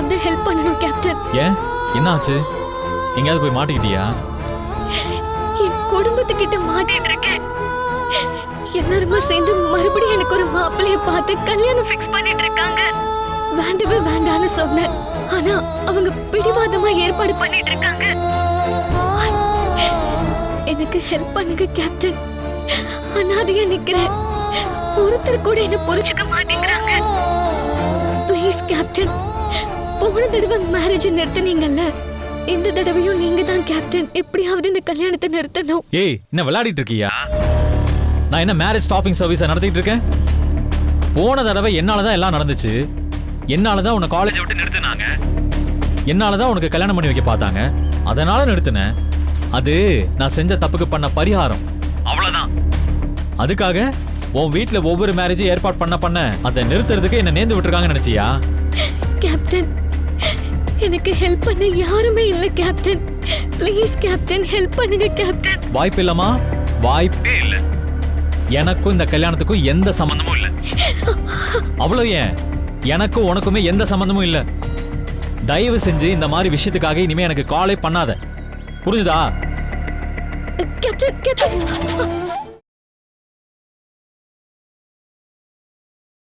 எப்படியாவது ஹெல்ப் பண்ணணும் கேப்டன். ஏன் என்ன ஆச்சு? எங்கயாவது போய் மாட்டிக்கிட்டியா? என் குடும்பத்துக்கிட்ட மாட்டிட்டு இருக்கேன். எல்லாருமே சேர்ந்து மறுபடியும் எனக்கு ஒரு மாப்பிள்ளைய பார்த்து கல்யாணம் ஃபிக்ஸ் பண்ணிட்டு இருக்காங்க. வேண்டவே வேண்டான்னு சொன்னேன். ஆனா அவங்க பிடிவாதமா ஏற்பாடு பண்ணிட்டு இருக்காங்க. எனக்கு ஹெல்ப் பண்ணுங்க கேப்டன். அனாதையா நிக்கிறேன். ஒருத்தர் கூட என்ன புரிஞ்சுக்க மாட்டேங்கிறாங்க. Please captain. போன தடவை மேரேஜ் நிறுத்தினீங்கல்ல, இந்த தடவையும் நீங்க தான் கேப்டன். எப்படியாவது இந்த கல்யாணத்தை நிறுத்தணும். ஏய், என்ன விளையாடிட்டு இருக்கியா? நான் என்ன மேரேஜ் ஸ்டாப்பிங் சர்வீஸ் நடத்திட்டு இருக்கேன்? போன தடவை என்னாலதான் எல்லாம் நடந்துச்சு. என்னாலதான் உன்னை காலேஜ் விட்டு நிறுத்தினாங்க. என்னாலதான் உனக்கு கல்யாணம் பண்ணி வைக்க பார்த்தாங்க. அதனால நிறுத்தினேன். அது நான் செஞ்ச தப்புக்கு பண்ண பரிகாரம், அவ்வளவுதான். அதுக்காக உன் வீட்டுல ஒவ்வொரு மேரேஜும் ஏற்பாடு பண்ண அதை நிறுத்துறதுக்கு என்ன நேர்ந்து விட்டுருக்காங்கன்னு நினைச்சியா? கேப்டன், எனக்கு ஹெல்ப் பண்ண யாருமே இல்ல கேப்டன். ப்ளீஸ் கேப்டன், ஹெல்ப் பண்ணுங்க கேப்டன். வாய்ப்பு இல்லமா? வாய்ப்பே இல்ல. எனக்கும் இந்த கல்யாணத்துக்கும் எந்த சம்பந்தமும் இல்ல. அவ்வளவு ஏன், எனக்கும் உனக்குமே எந்த சம்பந்தமும் இல்ல. தயவு செஞ்சு இந்த மாதிரி விஷயத்துக்காக இனிமே எனக்கு காலே பண்ணாத, புரிஞ்சுதா? Captain, captain.